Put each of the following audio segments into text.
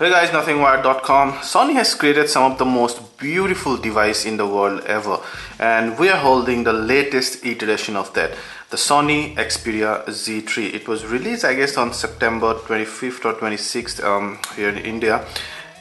Hey guys, nothingwired.com. Sony has created some of the most beautiful device in the world ever, and we are holding the latest iteration of that, the Sony Xperia Z3. It was released, I guess, on September 25th or 26th here in India,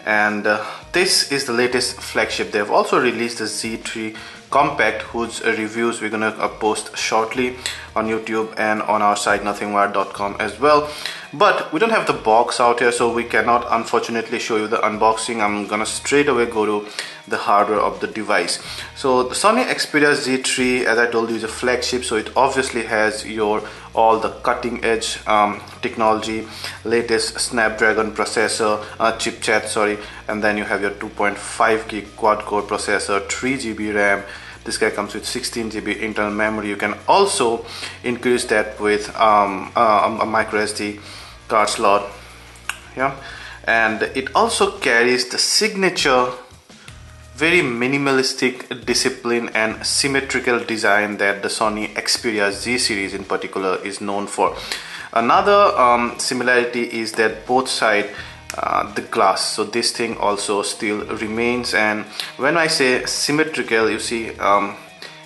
and this is the latest flagship. They have also released the Z3 Compact, whose reviews we're gonna post shortly on YouTube and on our site nothingwired.com as well. But we don't have the box out here, so we cannot unfortunately show you the unboxing. I'm gonna straight away go to the hardware of the device. So the Sony Xperia Z3, as I told you, is a flagship, so it obviously has all the cutting edge technology, latest Snapdragon processor, chipset, sorry, and then you have your 2.5 gig quad core processor, 3 GB RAM. This guy comes with 16 GB internal memory. You can also increase that with a micro SD card slot, yeah, and it also carries the signature very minimalistic, discipline and symmetrical design that the Sony Xperia Z series in particular is known for. Another similarity is that both sides the glass, so this thing also still remains. And when I say symmetrical, you see,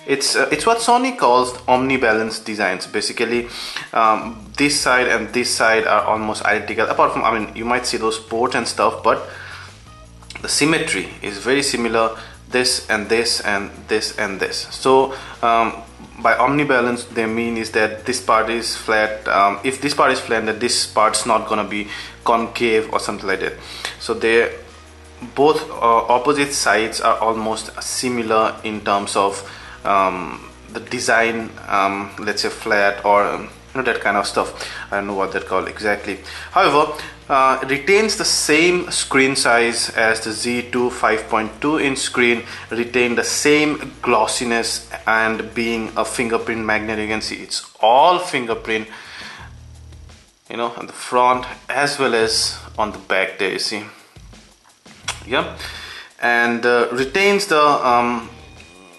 it's what Sony calls omnibalance designs. Basically, this side and this side are almost identical, apart from, I mean, you might see those ports and stuff, but the symmetry is very similar. This and this and this and this. So by omnibalance, they mean is that this part is flat. If this part is flat, then this part's not gonna be concave or something like that. So they both opposite sides are almost similar in terms of the design, let's say flat, or that kind of stuff. I don't know what they're called exactly. However, retains the same screen size as the Z2 5.2 inch screen, retain the same glossiness, and being a fingerprint magnet, you can see it's all fingerprint, you know, on the front as well as on the back there, you see, yeah. And retains the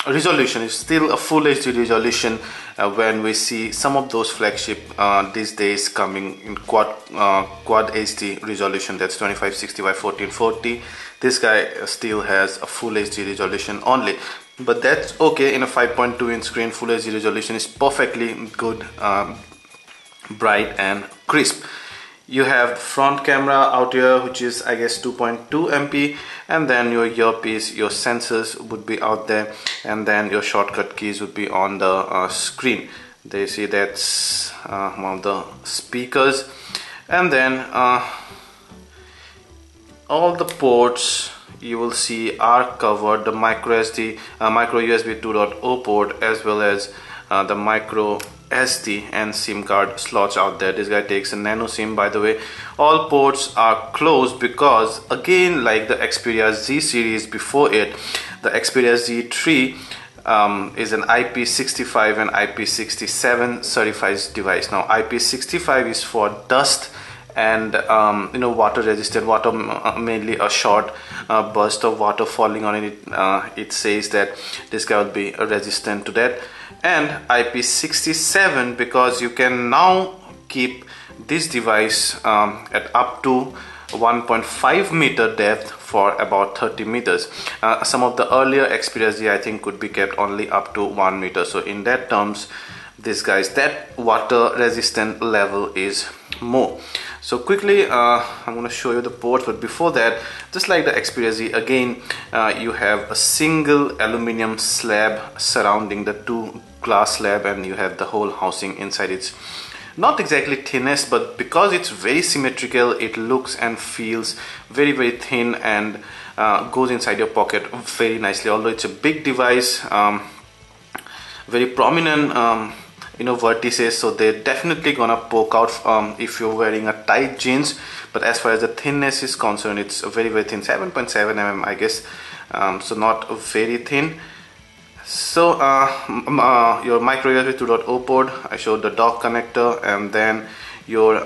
resolution is still a full HD resolution. When we see some of those flagship these days coming in quad HD resolution, that's 2560 by 1440. This guy still has a full HD resolution only, but that's okay. In a 5.2 inch screen, full HD resolution is perfectly good, bright and crisp. You have the front camera out here, which is, I guess, 2.2 MP, and then your earpiece, your sensors would be out there, and then your shortcut keys would be on the screen. There you see, that's one of the speakers, and then all the ports you will see are covered. The micro SD, micro USB 2.0 port, as well as the micro SD and SIM card slots out there. This guy takes a nano SIM, by the way. All ports are closed because, again, like the Xperia Z series before it, the Xperia Z3 is an IP65 and IP67 certified device. Now IP65 is for dust and water resistant, mainly a short burst of water falling on it. It says that this guy will be resistant to that. And IP67 because you can now keep this device at up to 1.5 meter depth for about 30 meters. Some of the earlier Xperia Z, I think, could be kept only up to 1 meter. So in that terms, this guy's that water resistant level is more. So quickly, I'm going to show you the ports, but before that, just like the Xperia Z, again, you have a single aluminum slab surrounding the two glass slab, and you have the whole housing inside. It's not exactly thinnest, but because it's very symmetrical, it looks and feels very, very thin, and goes inside your pocket very nicely. Although it's a big device, very prominent vertices, so they're definitely gonna poke out if you're wearing a tight jeans. But as far as the thinness is concerned, it's very, very thin, 7.7 mm, I guess, so not very thin. So your micro USB 2.0 port, I showed the dock connector, and then your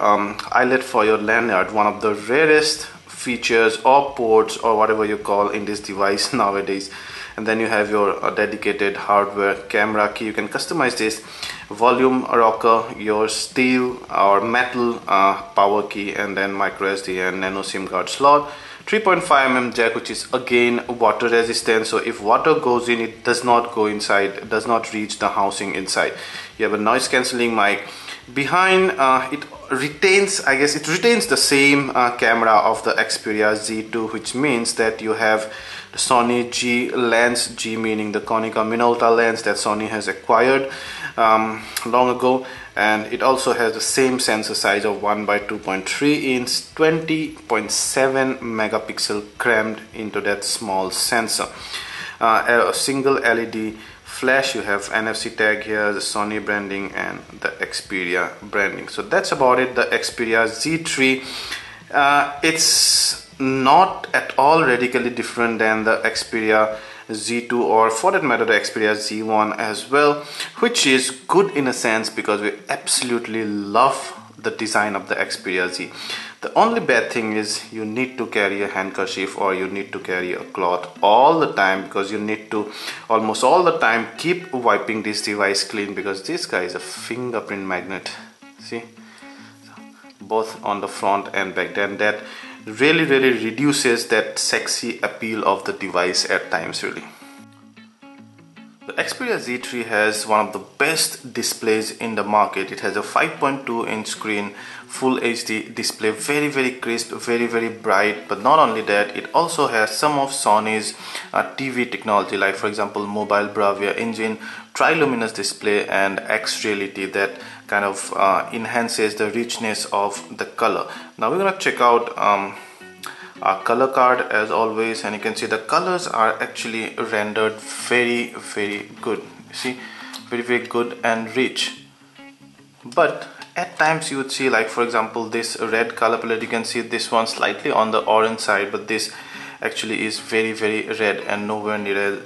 eyelet for your lanyard, one of the rarest features or ports or whatever you call in this device nowadays. and then you have your dedicated hardware camera key. You can customize this volume rocker, your steel or metal power key, and then micro SD and nano SIM card slot. 3.5mm jack, which is again water resistant, so if water goes in, it does not go inside, does not reach the housing inside. You have a noise cancelling mic. Behind it retains, I guess it retains the same camera of the Xperia Z2, which means that you have the Sony G lens, G meaning the Konica Minolta lens that Sony has acquired long ago, and it also has the same sensor size of 1 by 2.3 inch, 20.7 megapixel crammed into that small sensor. A single LED flash, you have NFC tag here, the Sony branding and the Xperia branding. So that's about it, the Xperia Z3. It's not at all radically different than the Xperia Z2, or for that matter the Xperia Z1 as well, which is good in a sense because we absolutely love the design of the Xperia Z. The only bad thing is you need to carry a handkerchief or you need to carry a cloth all the time, because you need to almost all the time keep wiping this device clean, because this guy is a fingerprint magnet. See, both on the front and back, then that really reduces that sexy appeal of the device at times really. The Xperia Z3 has one of the best displays in the market. It has a 5.2 inch screen, full HD display, very crisp, very bright. But not only that, it also has some of Sony's TV technology, like for example Mobile Bravia engine, triluminous display and X Reality that kind of enhances the richness of the color. Now we're gonna check out our color card as always, and you can see the colors are actually rendered very good. You see, very good and rich. But at times you would see, like for example this red color palette, you can see this one slightly on the orange side, but this actually is very red and nowhere near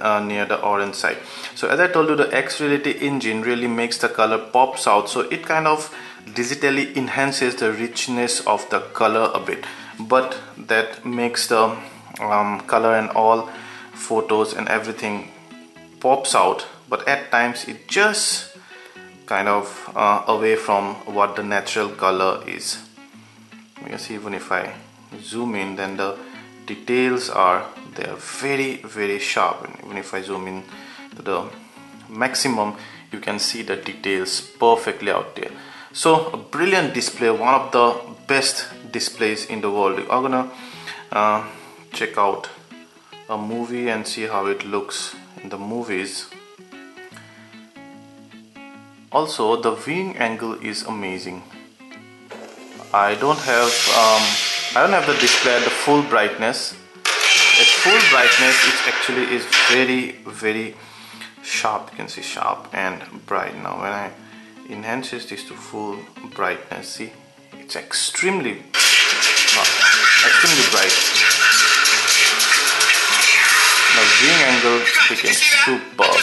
the orange side. So as I told you, the X Reality engine really makes the color pops out, so it kind of digitally enhances the richness of the color a bit, but that makes the color and all photos and everything pops out, but at times it just kind of away from what the natural color is. You can see even if I zoom in, then the details are there, very sharp, and even if I zoom in to the maximum, you can see the details perfectly out there. So a brilliant display, one of the best displays in the world. I'm gonna check out a movie and see how it looks in the movies. Also, the viewing angle is amazing. I don't have the display at the full brightness. At full brightness, it actually is very sharp. You can see sharp and bright. Now when I enhance this to full brightness, see, it's extremely bright. The viewing angle becomes superb.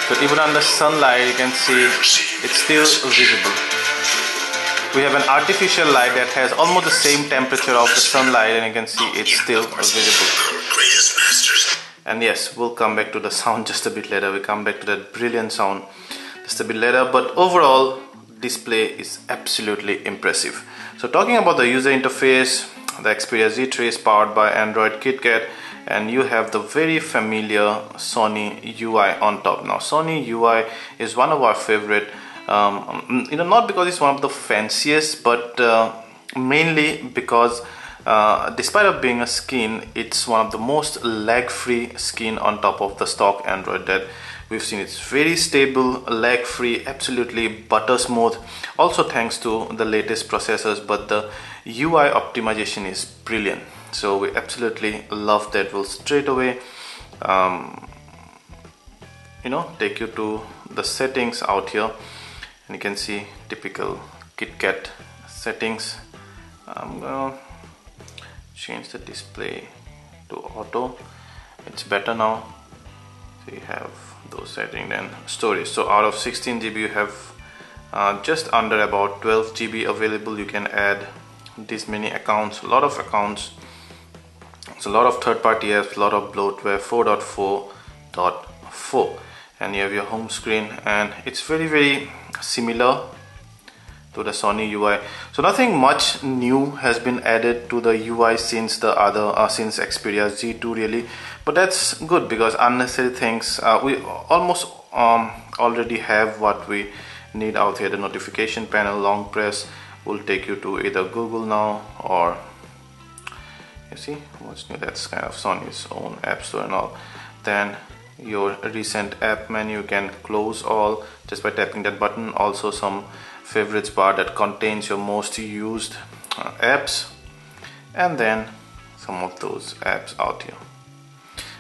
So even under sunlight, you can see it's still visible. We have an artificial light that has almost the same temperature of the sunlight, and you can see it's still visible. And yes, we'll come back to the sound just a bit later. We'll come back to that brilliant sound just a bit later, but overall display is absolutely impressive. So talking about the user interface, the Xperia Z3 is powered by Android KitKat, and you have the very familiar Sony UI on top. Now Sony UI is one of our favorite, not because it's one of the fanciest, but mainly because despite of being a skin, it's one of the most lag-free skin on top of the stock Android that we've seen. It's very stable, lag-free, absolutely butter smooth, also thanks to the latest processors, but the UI optimization is brilliant. So we absolutely love that. We'll straight away take you to the settings out here, and you can see typical KitKat settings. I'm gonna change the display to auto. It's better now. So you have those settings. Then storage, so out of 16 GB you have just under about 12 GB available. You can add this many accounts, a lot of accounts. It's a lot of third-party apps, a lot of bloatware. 4.4.4, and you have your home screen, and it's very similar to the Sony UI. So nothing much new has been added to the UI since the since Xperia Z2 really, but that's good because unnecessary things we almost already have what we need out here. The notification panel, long press will take you to either Google now, or you see what's new, that's kind of Sony's own app store and all. Then your recent app menu, you can close all just by tapping that button. Also some favorites bar that contains your most used apps, and then some of those apps out here.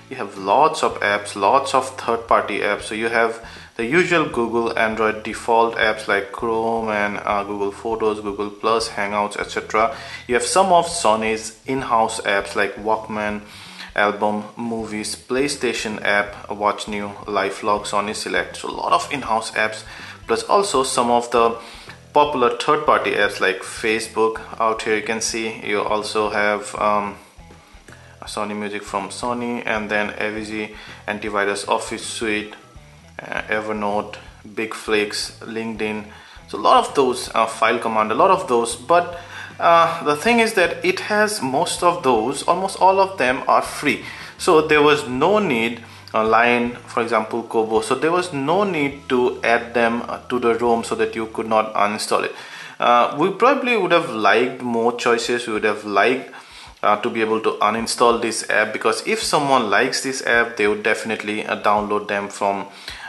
You have lots of apps, lots of third-party apps. So you have the usual Google Android default apps like Chrome and Google Photos, Google Plus, Hangouts, etc. You have some of Sony's in-house apps like Walkman, Album, Movies, PlayStation app, Watch New, Live Log, Sony Select. So a lot of in-house apps, plus also some of the popular third-party apps like Facebook. Out here you can see you also have Sony Music from Sony, and then AVG, Antivirus, Office Suite, Evernote, Big Flicks, LinkedIn. So a lot of those, File Command, a lot of those. But the thing is that it has most of those, almost all of them are free. So there was no need, Line for example, Kobo, so there was no need to add them to the ROM so that you could not uninstall it. We probably would have liked more choices. We would have liked to be able to uninstall this app, because if someone likes this app, they would definitely download them from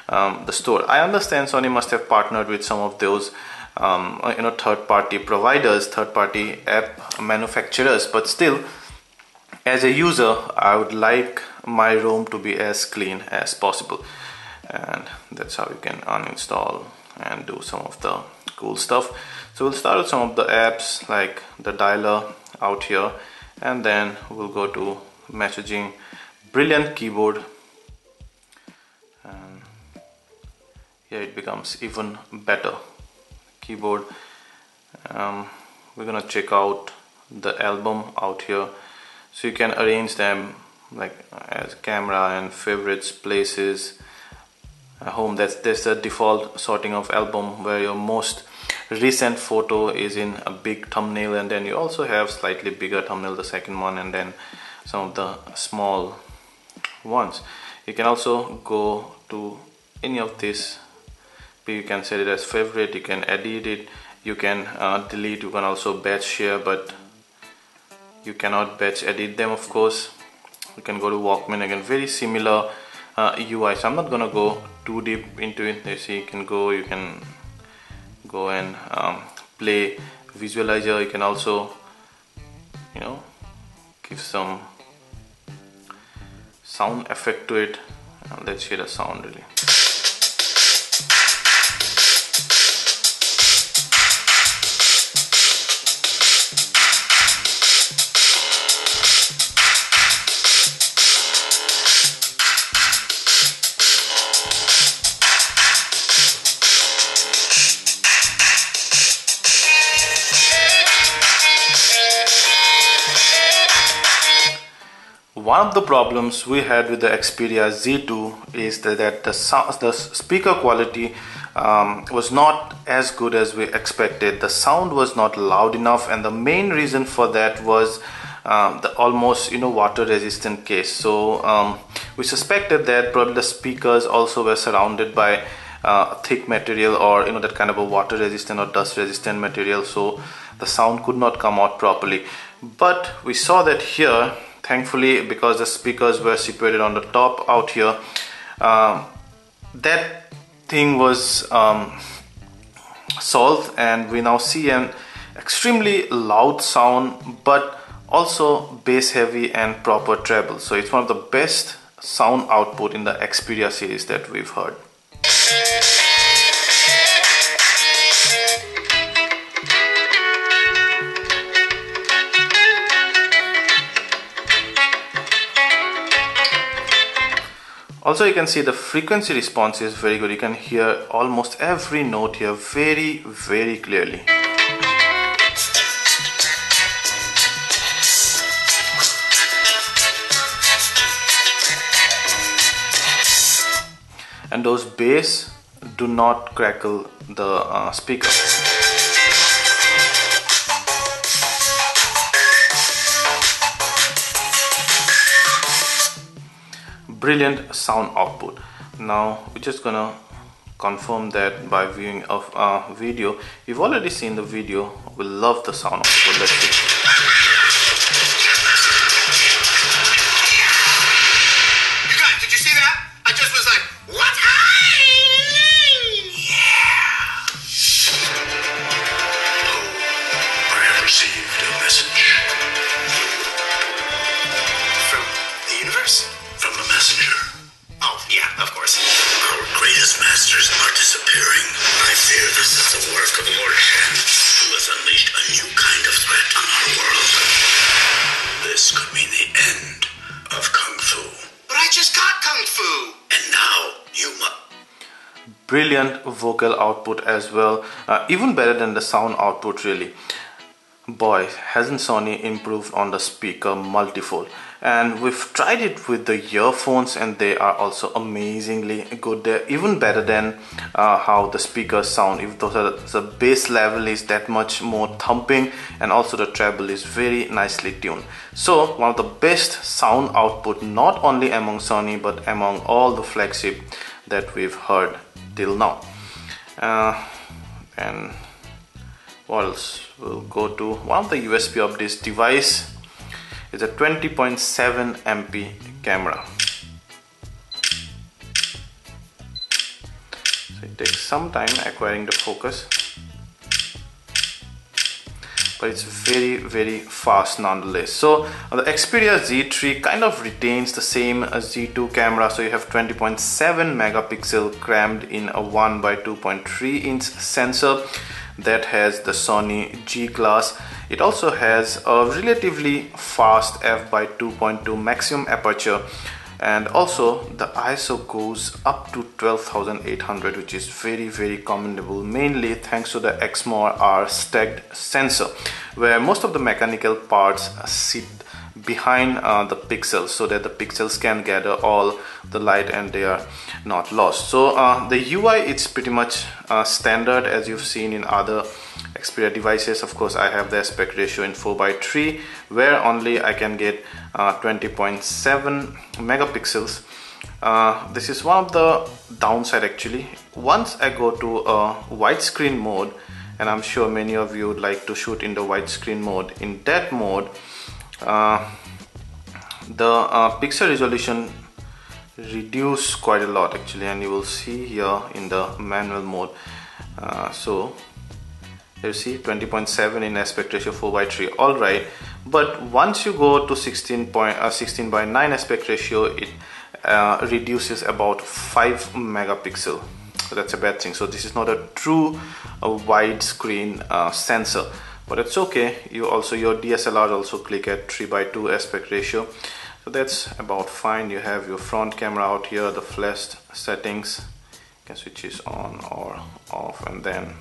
the store. I understand Sony must have partnered with some of those third-party providers, third-party app manufacturers, but still, as a user, I would like my ROM to be as clean as possible, and that's how you can uninstall and do some of the cool stuff. So we'll start with some of the apps like the dialer out here, and then we'll go to messaging. Brilliant keyboard, and here it becomes even better keyboard. We're gonna check out the album out here, so you can arrange them like as camera and favorites, places, home. There's a default sorting of album where your most recent photo is in a big thumbnail, and then you also have slightly bigger thumbnail, the second one, and then some of the small ones. You can also go to any of this. You can set it as favorite, you can edit it, you can delete, you can also batch share, but you cannot batch edit them, of course. You can go to Walkman, again very similar UI, so I'm not gonna go too deep into it. You see, you can go and play visualizer. You can also give some sound effect to it. Let's hear the sound really. One of the problems we had with the Xperia Z2 is that the speaker quality was not as good as we expected. The sound was not loud enough, and the main reason for that was the almost water resistant case. So we suspected that probably the speakers also were surrounded by thick material, or that kind of a water resistant or dust resistant material, so the sound could not come out properly. But we saw that here, thankfully, because the speakers were situated on the top out here, that thing was solved, and we now see an extremely loud sound, but also bass heavy and proper treble. So it's one of the best sound output in the Xperia series that we've heard. Also, you can see the frequency response is very good. You can hear almost every note here very clearly. and those bass do not crackle the speaker. Brilliant sound output. Now we're just gonna confirm that by viewing of video. You've already seen the video. We love the sound output. Let's see. You guys, did you see that? I just was like, what? Yeah. I have received a message from the universe. From the messenger. Oh, yeah, of course. Our greatest masters are disappearing. I fear this is the work of Lord Shen, who has unleashed a new kind of threat on our world. This could mean the end of Kung Fu. But I just got Kung Fu! And now, you must... Brilliant vocal output as well. Even better than the sound output, really. Boy, hasn't Sony improved on the speaker multifold. And we've tried it with the earphones and they are also amazingly good. They're even better than how the speakers sound. If the bass level is that much more thumping, and also the treble is very nicely tuned. So one of the best sound output, not only among Sony but among all the flagship that we've heard till now. And what else? We'll go to one of the USP of this device. Is a 20.7 MP camera. So it takes some time acquiring the focus, but it's very fast nonetheless. So the Xperia Z3 kind of retains the same Z2 camera. So you have 20.7 megapixel crammed in a 1 by 2.3 inch sensor that has the Sony G class. It also has a relatively fast f by 2.2 maximum aperture, and also the ISO goes up to 12,800, which is very commendable, mainly thanks to the Exmor R stacked sensor, where most of the mechanical parts sit behind the pixels so that the pixels can gather all the light and they are not lost. So the UI, it's pretty much standard as you've seen in other Xperia devices. Of course, I have the aspect ratio in 4:3, where only I can get 20.7 megapixels. This is one of the downside actually. Once I go to a widescreen mode, and I'm sure many of you would like to shoot in the widescreen mode, in that mode the pixel resolution reduce quite a lot actually, and you will see here in the manual mode. So you see 20.7 in aspect ratio 4:3, alright, but once you go to 16:9 aspect ratio, it reduces about 5 megapixel. So that's a bad thing. So this is not a true widescreen sensor, but it's okay. Your DSLR also click at 3:2 aspect ratio, so that's about fine. You have your front camera out here, the flash settings, you can switch it on or off, and then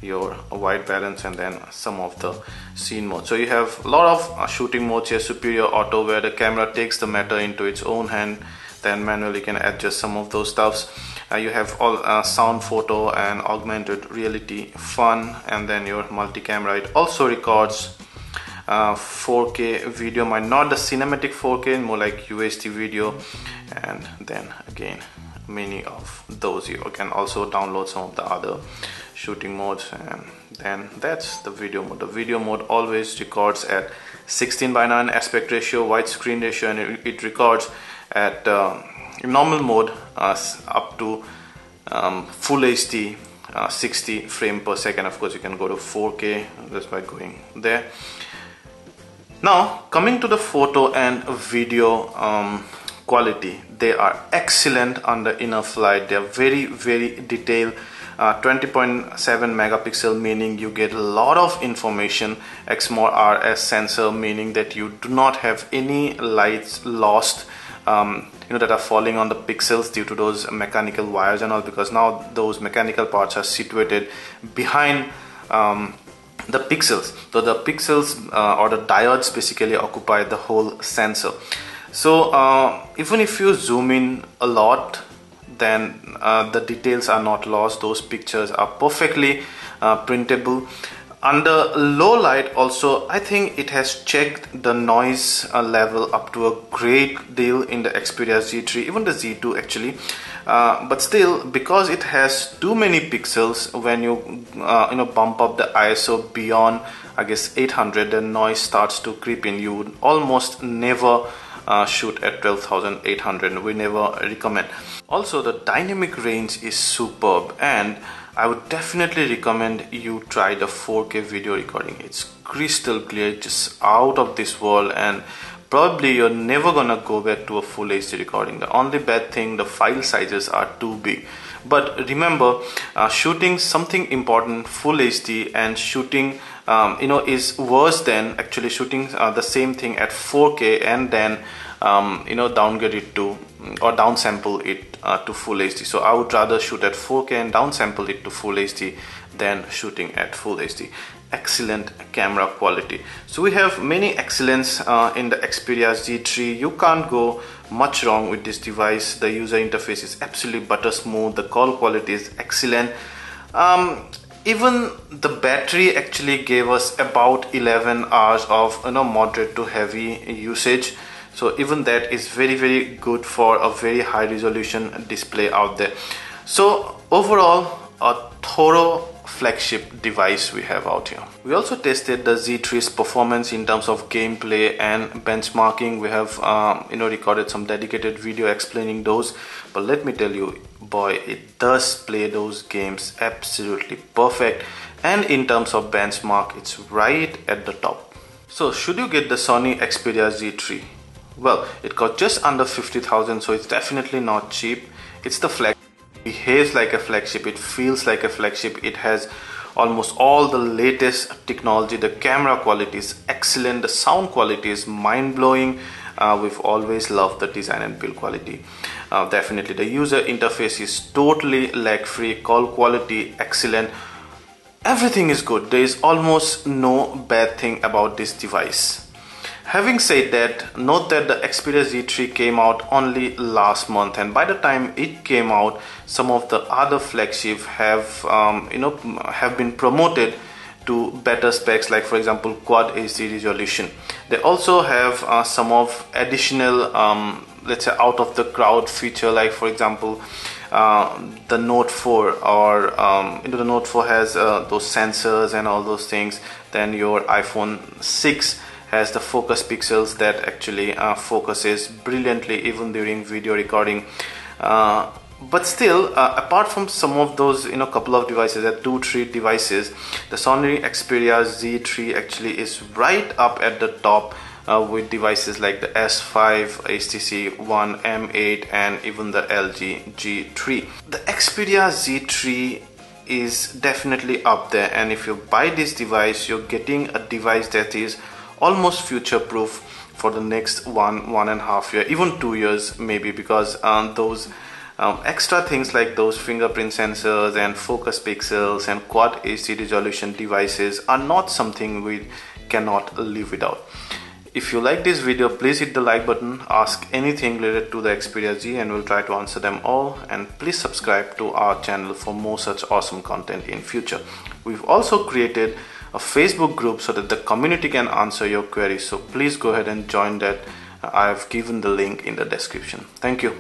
your white balance, and then some of the scene mode. So you have a lot of shooting modes here. Superior auto, where the camera takes the matter into its own hand, then manually can adjust some of those stuffs. You have all sound, photo and augmented reality fun, and then your multi-camera. It also records 4K video, not the cinematic 4K, more like UHD video, and then again many of those. You can also download some of the other shooting modes, and then that's the video mode. The video mode always records at 16:9 aspect ratio, widescreen ratio, and it records at normal mode up to full HD 60 frame per second. Of course, you can go to 4K just by going there. Now coming to the photo and video quality, they are excellent under inner flight. They are very detailed. 20.7 megapixel, meaning you get a lot of information. Exmor RS sensor, meaning that you do not have any lights lost that are falling on the pixels due to those mechanical wires and all, because now those mechanical parts are situated behind the pixels. So the pixels or the diodes basically occupy the whole sensor. So even if you zoom in a lot, then the details are not lost. Those pictures are perfectly printable. Under low light also, I think it has checked the noise level up to a great deal in the Xperia Z3, even the Z2 actually. But still, because it has too many pixels, when you bump up the ISO beyond, I guess, 800, the noise starts to creep in. You would almost never shoot at 12,800. We never recommend. Also, the dynamic range is superb, and I would definitely recommend you try the 4K video recording. It's crystal clear, just out of this world, and probably you're never gonna go back to a full HD recording. The only bad thing, the file sizes are too big. But remember, shooting something important full HD and shooting is worse than actually shooting the same thing at 4K and then downgrade it to or downsample it to full HD. So I would rather shoot at 4K and downsample it to full HD than shooting at full HD. Excellent camera quality. So we have many excellence in the Xperia Z3. You can't go much wrong with this device. The user interface is absolutely butter smooth. The call quality is excellent. Even the battery actually gave us about 11 hours of moderate to heavy usage. So even that is very good for a very high resolution display out there. So overall, a thorough flagship device we have out here. We also tested the Z3's performance in terms of gameplay and benchmarking. We have recorded some dedicated video explaining those, but let me tell you, boy, it does play those games absolutely perfect, and in terms of benchmark, it's right at the top. So should you get the Sony Xperia Z3? Well, it cost just under 50,000, so it's definitely not cheap. It's the flagship. It behaves like a flagship, it feels like a flagship, it has almost all the latest technology. The camera quality is excellent, the sound quality is mind-blowing. We've always loved the design and build quality. Definitely the user interface is totally lag-free, call quality excellent. Everything is good. There is almost no bad thing about this device. Having said that, note that the Xperia Z3 came out only last month, and by the time it came out, some of the other flagships have been promoted to better specs, like for example quad HD resolution. They also have some of additional let's say out of the crowd feature, like for example the Note 4 or the Note 4 has those sensors and all those things. Then your iPhone 6 has the focus pixels that actually focuses brilliantly even during video recording. But still, apart from some of those couple of devices, 2-3 devices, the Sony Xperia Z3 actually is right up at the top with devices like the S5, HTC One, M8 and even the LG G3. The Xperia Z3 is definitely up there, and if you buy this device, you're getting a device that is almost future proof for the next 1.5 years, even 2 years maybe, because those extra things like those fingerprint sensors and focus pixels and quad HD resolution devices are not something we cannot live without. If you like this video, please hit the like button, ask anything related to the Xperia Z and we'll try to answer them all, and please subscribe to our channel for more such awesome content in future. We've also created a Facebook group so that the community can answer your queries, so please go ahead and join that. I have given the link in the description. Thank you.